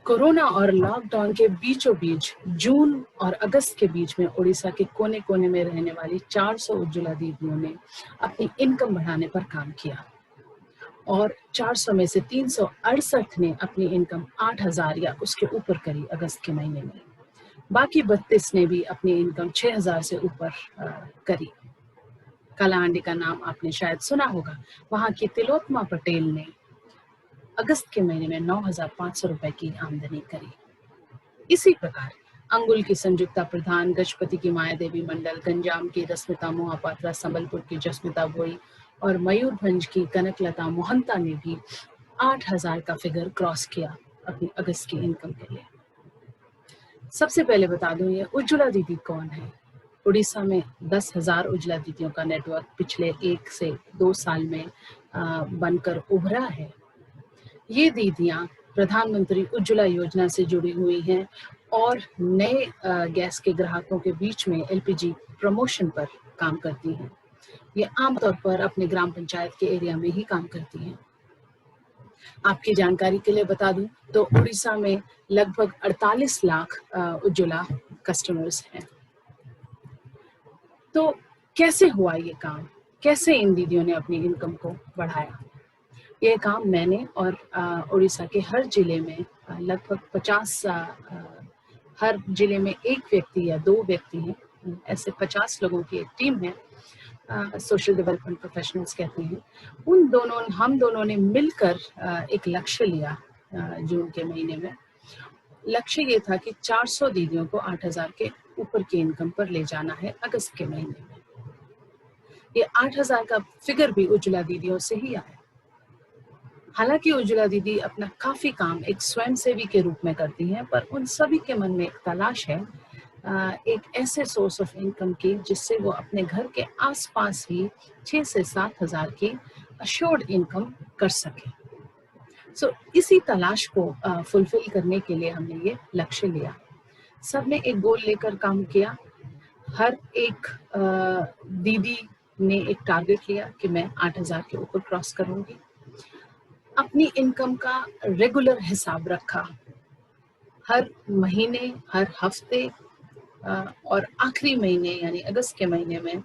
Corona और lockdown के बीचों बीच जून और अगस्त के बीच में उड़ीसा के कोने कोने में रहने वाली 400 उज्ज्वला दीदियों ने अपनी इनकम बढ़ाने पर काम किया और 400 में से 368 ने अपनी इनकम 8,000 या उसके ऊपर करी अगस्त के महीने में। बाकी 32 ने भी अपनी इनकम 6,000 से ऊपर करी। कालाहांडी का नाम आपने शायद सुना होगा। वहां की तिलोत्तमा पटेल ने अगस्त के महीने में 9,500 रुपए की आमदनी करी। इसी प्रकार अंगुल की संजुक्ता प्रधान, गजपति की माया देवी मंडल, गंजाम की रश्मिता मोहापात्रा, संबलपुर की जस्मिता भोई और मयूरभंज की कनकलता मोहंता ने भी 8,000 का फिगर क्रॉस किया अपनी अगस्त की इनकम के लिए। सबसे पहले बता दूं, ये उज्ज्वला दीदी कौन है। उड़ीसा में 10,000 उज्ज्वला दीदियों का नेटवर्क पिछले 1 से 2 साल में बनकर उभरा है। ये दीदियां प्रधानमंत्री उज्ज्वला योजना से जुड़ी हुई हैं और नए गैस के ग्राहकों के बीच में एलपीजी प्रमोशन पर काम करती हैं। ये आमतौर पर अपने ग्राम पंचायत के एरिया में ही काम करती हैं। आपकी जानकारी के लिए बता दूं तो उड़ीसा में लगभग 48 लाख उज्ज्वला कस्टमर्स हैं। तो कैसे हुआ ये काम, कैसे इन दीदियों ने अपनी इनकम को बढ़ाया? ये काम मैंने और उड़ीसा के हर जिले में लगभग 50 हर जिले में एक व्यक्ति या 2 व्यक्ति हैं, ऐसे 50 लोगों की एक टीम है, सोशल डेवलपमेंट प्रोफेशनल्स कहते हैं। हम दोनों ने मिलकर एक लक्ष्य लिया जून के महीने में। लक्ष्य ये था कि 400 दीदियों को 8,000 के ऊपर की इनकम पर ले जाना है अगस्त के महीने में। ये 8,000 का फिगर भी उज्ज्वला दीदियों से ही आया। हालांकि उज्ज्वला दीदी अपना काफी काम एक स्वयंसेवी के रूप में करती हैं, पर उन सभी के मन में एक तलाश है एक ऐसे सोर्स ऑफ इनकम की जिससे वो अपने घर के आसपास ही 6 से 7,000 की अश्योर्ड इनकम कर सके। इसी तलाश को फुलफिल करने के लिए हमने ये लक्ष्य लिया। सबने एक गोल लेकर काम किया। हर एक दीदी ने एक टारगेट लिया कि मैं 8,000 के ऊपर क्रॉस करूंगी। अपनी इनकम का रेगुलर हिसाब रखा। हर महीने, हर हफ्ते और आखिरी महीने यानी अगस्त के महीने में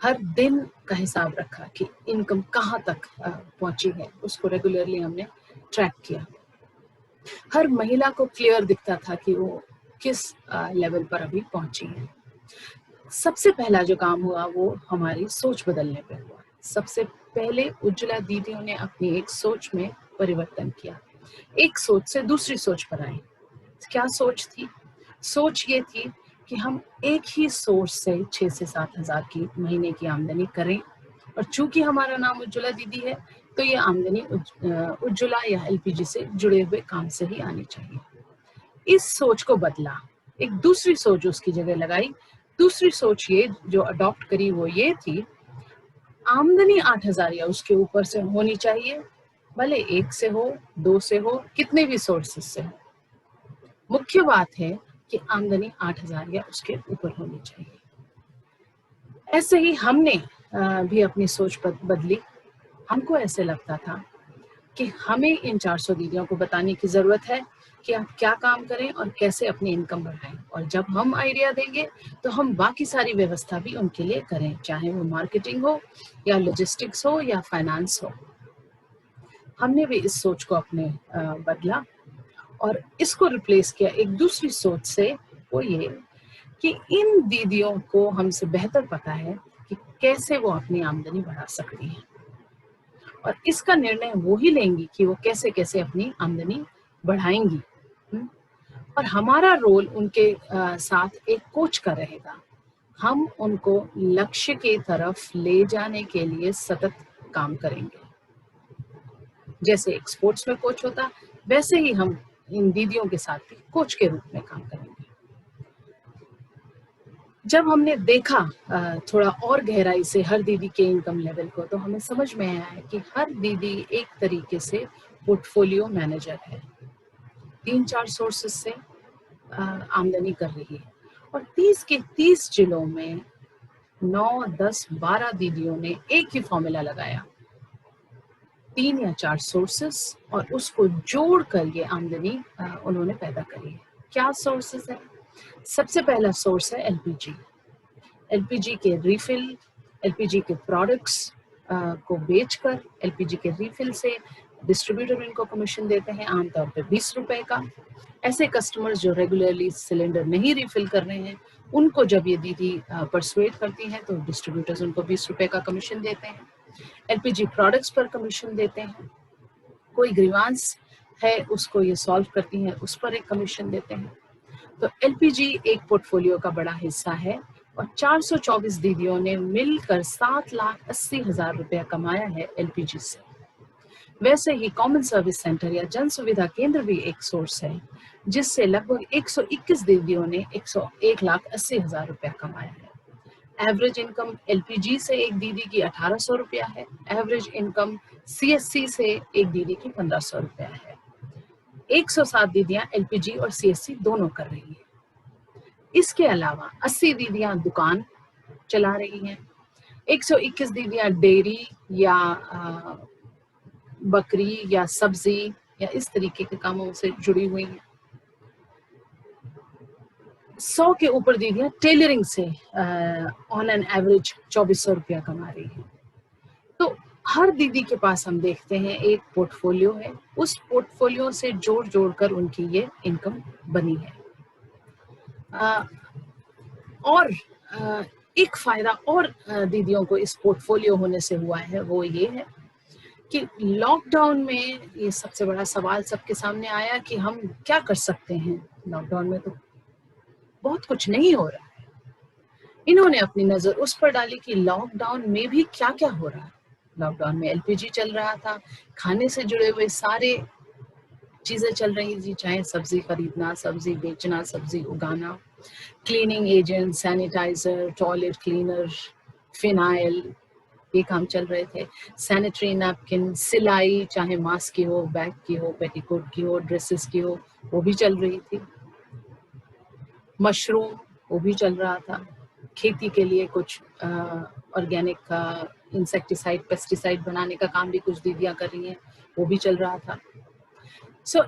हर दिन का हिसाब रखा कि इनकम कहाँ तक पहुंची है। उसको रेगुलरली हमने ट्रैक किया। हर महिला को क्लियर दिखता था कि वो किस लेवल पर अभी पहुंची है। सबसे पहला जो काम हुआ वो हमारी सोच बदलने पे हुआ। सबसे पहले उज्ज्वला दीदियों ने अपनी एक सोच में परिवर्तन किया। एक सोच से दूसरी सोच पर आए। क्या सोच थी? सोच ये थी कि हम एक ही सोर्स से 6 से 7,000 की महीने की आमदनी करें, और चूंकि हमारा नाम उज्ज्वला दीदी है तो ये आमदनी उज्ज्वला या एलपीजी से जुड़े हुए काम से ही आनी चाहिए। इस सोच को बदला, एक दूसरी सोच उसकी जगह लगाई। दूसरी सोच ये जो अडॉप्ट करी वो ये थी, आमदनी 8,000 या उसके ऊपर से होनी चाहिए, भले 1 से हो, 2 से हो, कितने भी सोर्सेस से हो। मुख्य बात है कि आमदनी 8,000 या उसके ऊपर होनी चाहिए। ऐसे ही हमने भी अपनी सोच बदली। हमको ऐसे लगता था कि हमें इन 400 दीदियों को बताने की जरूरत है कि आप क्या काम करें और कैसे अपनी इनकम बढ़ाएं, और जब हम आइडिया देंगे तो हम बाकी सारी व्यवस्था भी उनके लिए करें, चाहे वो मार्केटिंग हो या लॉजिस्टिक्स हो या फाइनेंस हो। हमने भी इस सोच को अपने बदला और इसको रिप्लेस किया एक दूसरी सोच से। वो ये कि इन दीदियों को हमसे बेहतर पता है कि कैसे वो अपनी आमदनी बढ़ा सकती हैं, और इसका निर्णय वो ही लेंगी कि वो कैसे कैसे अपनी आमदनी बढ़ाएंगी। और हमारा रोल उनके साथ एक कोच का रहेगा। हम उनको लक्ष्य की तरफ ले जाने के लिए सतत काम करेंगे। जैसे एक स्पोर्ट्स में कोच होता, वैसे ही हम इन दीदियों के साथ भी कोच के रूप में काम करेंगे। जब हमने देखा थोड़ा और गहराई से हर दीदी के इनकम लेवल को, तो हमें समझ में आया है कि हर दीदी एक तरीके से पोर्टफोलियो मैनेजर है। 3-4 सोर्सेस से आमदनी कर रही है, और 30 के 30 जिलों में 9, 10, 12 दीदियों ने एक ही फॉर्मूला लगाया। 3 या 4 सोर्सेस और उसको जोड़कर ये आमदनी उन्होंने पैदा करी है। क्या सोर्सेस है? सबसे पहला सोर्स है एलपीजी। एलपीजी के रिफिल, एलपीजी के प्रोडक्ट्स को बेचकर एलपीजी के रिफिल से डिस्ट्रीब्यूटर इनको कमीशन देते हैं, आमतौर पे 20 रुपए का। ऐसे कस्टमर्स जो रेगुलरली सिलेंडर नहीं रिफिल कर रहे हैं, उनको जब ये दीदी परसुएट करती हैं तो डिस्ट्रीब्यूटर्स उनको 20 रुपए का कमीशन देते हैं। एलपीजी प्रोडक्ट्स पर कमीशन देते हैं। कोई ग्रीवांस है उसको ये सॉल्व करती हैं, उस पर एक कमीशन देते हैं। तो एलपीजी एक पोर्टफोलियो का बड़ा हिस्सा है और 424 दीदियों ने मिलकर 7,80,000 रुपया कमाया है एलपीजी से। वैसे ही कॉमन सर्विस सेंटर या जन सुविधा केंद्र भी एक सोर्स है, जिससे लगभग 121 दीदियों ने 1,80,000 रुपया कमाया है। एवरेज इनकम एलपीजी से एक दीदी की 1,800 रुपया है। एवरेज इनकम सीएससी से एक दीदी की 1,500 रुपया है। 107 दीदियां एलपीजी और सीएससी दोनों कर रही हैं। इसके अलावा 80 दीदियां दुकान चला रही हैं। 121 दीदियां डेयरी या बकरी या सब्जी या इस तरीके के कामों से जुड़ी हुई हैं। 100 के ऊपर दीदियां टेलरिंग से ऑन एन एवरेज 2,400 रुपया कमा रही हैं। तो हर दीदी के पास हम देखते हैं एक पोर्टफोलियो है, उस पोर्टफोलियो से जोड़ जोड़कर उनकी ये इनकम बनी है। और एक फायदा और दीदियों को इस पोर्टफोलियो होने से हुआ है, वो ये है कि लॉकडाउन में ये सबसे बड़ा सवाल सबके सामने आया कि हम क्या कर सकते हैं। लॉकडाउन में तो बहुत कुछ नहीं हो रहा है। इन्होंने अपनी नजर उस पर डाली कि लॉकडाउन में भी क्या क्या हो रहा है। लॉकडाउन में एलपीजी चल रहा था, खाने से जुड़े हुए सारे चीजें चल रही थी, चाहे सब्जी खरीदना, सब्जी बेचना, सब्जी उगाना, cleaning agent, sanitiser, toilet cleaner, phenyl, ये काम चल रहे थे। सैनिटरी नैपकिन, सिलाई, चाहे मास्क की हो, बैग की हो, पेटीकोट की हो, ड्रेसेस की हो, वो भी चल रही थी। मशरूम, वो भी चल रहा था। खेती के लिए कुछ ऑर्गेनिक इंसेक्टिसाइड, पेस्टिसाइड बनाने का काम भी कुछ दीदियां कर रही हैं, वो भी चल रहा था। सो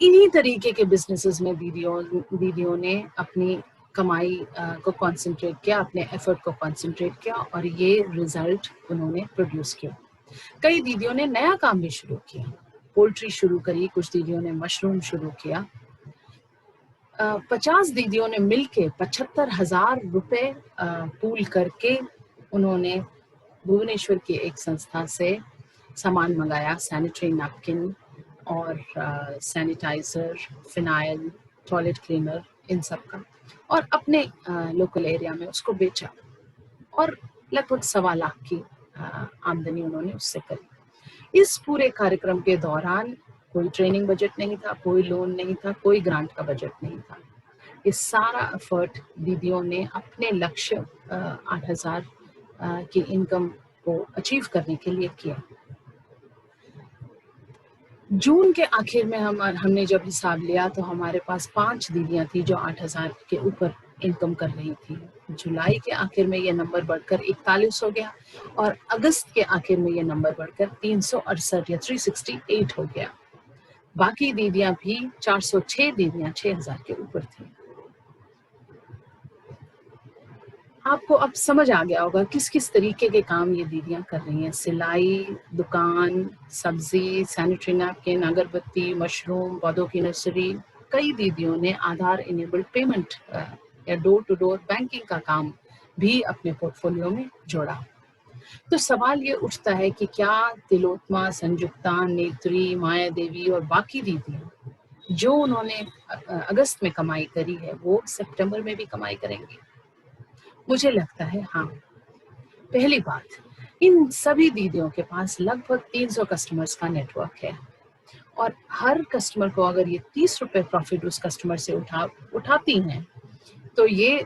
इन्हीं तरीके के बिजनेसेस में दीदियों ने अपनी कमाई को कंसंट्रेट किया, अपने एफर्ट को कंसंट्रेट किया और ये रिजल्ट उन्होंने प्रोड्यूस किया। कई दीदियों ने नया काम भी शुरू किया, पोल्ट्री शुरू करी, कुछ दीदियों ने मशरूम शुरू किया। 50 दीदियों ने मिलके 75,000 रुपए पूल करके उन्होंने भुवनेश्वर की एक संस्था से सामान मंगाया, सैनिटरी नैपकिन और सैनिटाइजर, फिनाइल, टॉयलेट क्लीनर, इन सब का, और अपने लोकल एरिया में उसको बेचा और लगभग 1.25 लाख की आमदनी उन्होंने उससे करी। इस पूरे कार्यक्रम के दौरान कोई ट्रेनिंग बजट नहीं था, कोई लोन नहीं था, कोई ग्रांट का बजट नहीं था। ये सारा एफर्ट दीदियों ने अपने लक्ष्य 8,000 की इनकम को अचीव करने के लिए किया। जून के आखिर में हमने जब हिसाब लिया तो हमारे पास 5 दीदियां थी जो 8,000 के ऊपर इनकम कर रही थी। जुलाई के आखिर में ये नंबर बढ़कर 41 हो गया और अगस्त के आखिर में ये नंबर बढ़कर 368 या 368 हो गया। बाकी दीदियां भी 406 दीदियां 6,000 के ऊपर थी। आपको अब समझ आ गया होगा किस किस तरीके के काम ये दीदियां कर रही हैं। सिलाई, दुकान, सब्जी, सैनिटरी नैपकिन, अगरबत्ती, मशरूम, पौधों की नर्सरी। कई दीदियों ने आधार इनेबल्ड पेमेंट या डोर टू डोर बैंकिंग का काम भी अपने पोर्टफोलियो में जोड़ा। तो सवाल ये उठता है कि क्या तिलोत्मा, संजुक्ता, नेत्री, माया देवी और बाकी दीदियां जो उन्होंने अगस्त में कमाई करी है वो सितंबर में भी कमाई करेंगी? मुझे लगता है हाँ। पहली बात, इन सभी दीदियों के पास लगभग 300 कस्टमर्स का नेटवर्क है और हर कस्टमर को अगर ये 30 रुपए प्रॉफिट उस कस्टमर से उठाती हैं तो ये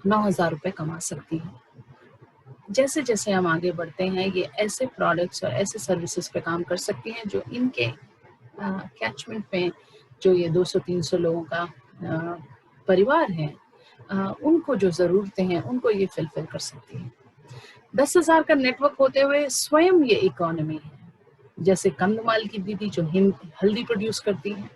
9,000 रुपए कमा सकती हैं। जैसे जैसे हम आगे बढ़ते हैं ये ऐसे प्रोडक्ट्स और ऐसे सर्विसेज पे काम कर सकती हैं जो इनके कैचमेंट में जो ये 200-300 लोगों का परिवार है, उनको जो ज़रूरतें हैं उनको ये फिलफिल कर सकती है। 10,000 का नेटवर्क होते हुए स्वयं ये इकोनॉमी है। जैसे कंधमाल की दीदी जो हल्दी प्रोड्यूस करती हैं,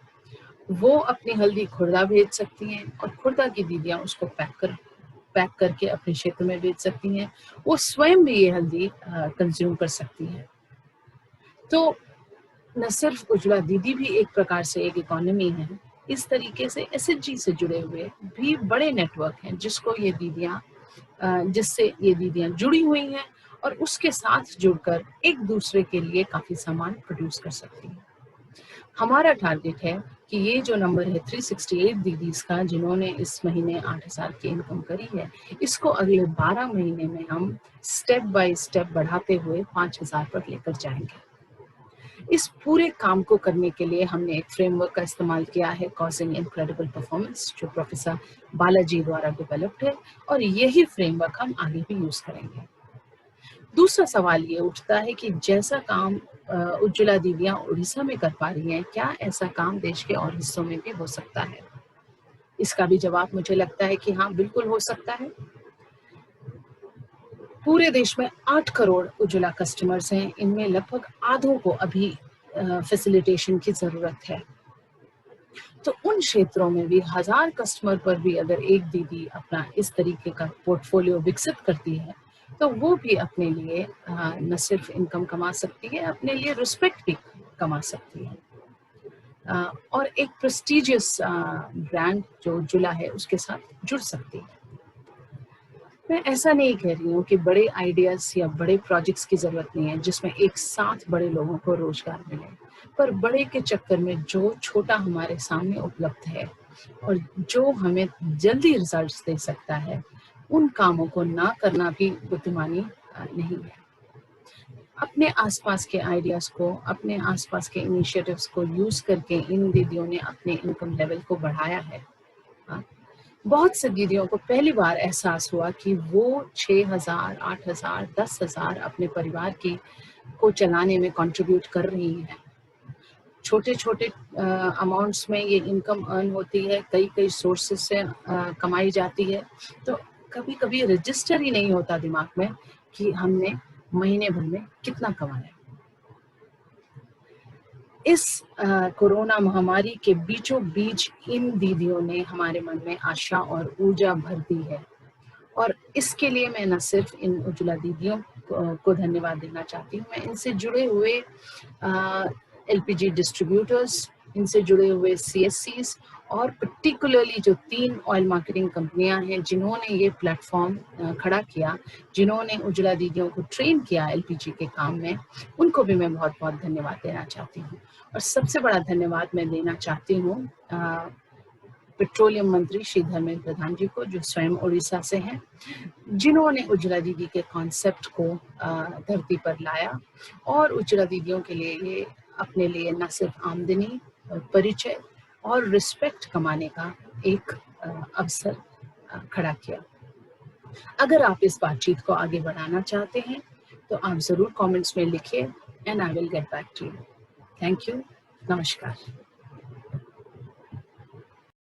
वो अपनी हल्दी खुर्दा भेज सकती हैं और खुर्दा की दीदियाँ उसको पैक करके अपने क्षेत्र में बेच सकती हैं। वो स्वयं भी ये हल्दी कंज्यूम कर सकती हैं। तो न सिर्फ उज्ज्वला दीदी भी एक प्रकार से एक इकोनॉमी है, इस तरीके से एसएचजी से जुड़े हुए भी बड़े नेटवर्क हैं जिससे ये दीदियाँ जुड़ी हुई हैं और उसके साथ जुड़कर एक दूसरे के लिए काफ़ी सामान प्रोड्यूस कर सकती हैं। हमारा टारगेट है कि ये जो नंबर है 368 दीदीज़ का जिन्होंने इस महीने 8,000 की इनकम करी है, इसको अगले 12 महीने में हम स्टेप बाय स्टेप बढ़ाते हुए 5,000 पर लेकर जाएँगे। इस पूरे काम को करने के लिए हमने एक फ्रेमवर्क का इस्तेमाल किया है, कॉजिंग इनक्रेडिबल परफॉर्मेंस, जो प्रोफेसर बालाजी द्वारा डेवलप्ड है और यही फ्रेमवर्क हम आगे भी यूज़ करेंगे। दूसरा सवाल ये उठता है कि जैसा काम उज्ज्वला दीदियाँ उड़ीसा में कर पा रही हैं, क्या ऐसा काम देश के और हिस्सों में भी हो सकता है? इसका भी जवाब मुझे लगता है कि हाँ, बिल्कुल हो सकता है। पूरे देश में 8 करोड़ उज्ज्वला कस्टमर्स हैं, इनमें लगभग आधों को अभी फैसिलिटेशन की ज़रूरत है। तो उन क्षेत्रों में भी 1000 कस्टमर पर भी अगर एक दीदी अपना इस तरीके का पोर्टफोलियो विकसित करती है, तो वो भी अपने लिए न सिर्फ इनकम कमा सकती है, अपने लिए रिस्पेक्ट भी कमा सकती है। और एक प्रेस्टिजियस ब्रांड जो उज्ज्वला है, उसके साथ जुड़ सकती है। मैं ऐसा नहीं कह रही हूँ कि बड़े आइडियाज़ या बड़े प्रोजेक्ट्स की ज़रूरत नहीं है, जिसमें एक साथ बड़े लोगों को रोज़गार मिले। पर बड़े के चक्कर में जो छोटा हमारे सामने उपलब्ध है और जो हमें जल्दी रिज़ल्ट्स दे सकता है, उन कामों को ना करना भी बुद्धिमानी नहीं है। अपने आसपास के आइडियाज़ को, अपने आसपास के इनिशिएटिव्स को यूज़ करके इन दीदियों ने अपने इनकम लेवल को बढ़ाया है। हाँ, बहुत से दीदियों को पहली बार एहसास हुआ कि वो 6,000, 8,000, 10,000 अपने परिवार की को चलाने में कंट्रीब्यूट कर रही हैं। छोटे-छोटे अमाउंट्स में ये इनकम अर्न होती है, कई-कई सोर्सेज़ से कमाई जाती है। तो कभी-कभी रजिस्टर ही नहीं होता दिमाग में कि हमने महीने भर में कितना कमाया। इस कोरोना महामारी के बीचों-बीच इन दीदियों ने हमारे मन में आशा और ऊर्जा भर दी है और इसके लिए मैं न सिर्फ इन उज्ज्वला दीदियों को धन्यवाद देना चाहती हूँ, मैं इनसे जुड़े हुए एलपीजी डिस्ट्रीब्यूटर्स, इनसे जुड़े हुए सीएससीज़ और पर्टिकुलरली जो 3 ऑयल मार्केटिंग कंपनियां हैं जिन्होंने ये प्लेटफॉर्म खड़ा किया, जिन्होंने उज्ज्वला दीदियों को ट्रेन किया एलपीजी के काम में, उनको भी मैं बहुत-बहुत धन्यवाद देना चाहती हूँ। और सबसे बड़ा धन्यवाद मैं देना चाहती हूँ पेट्रोलियम मंत्री श्री धर्मेंद्र प्रधान जी को, जो स्वयं उड़ीसा से हैं, जिन्होंने उज्ज्वला दीदी के कॉन्सेप्ट को धरती पर लाया और उज्ज्वला दीदियों के लिए ये अपने लिए न सिर्फ आमदनी, परिचय और रिस्पेक्ट कमाने का एक अवसर खड़ा किया। अगर आप इस बातचीत को आगे बढ़ाना चाहते हैं, तो आप ज़रूर कमेंट्स में लिखिए and I will get back to you. Thank you. नमस्कार।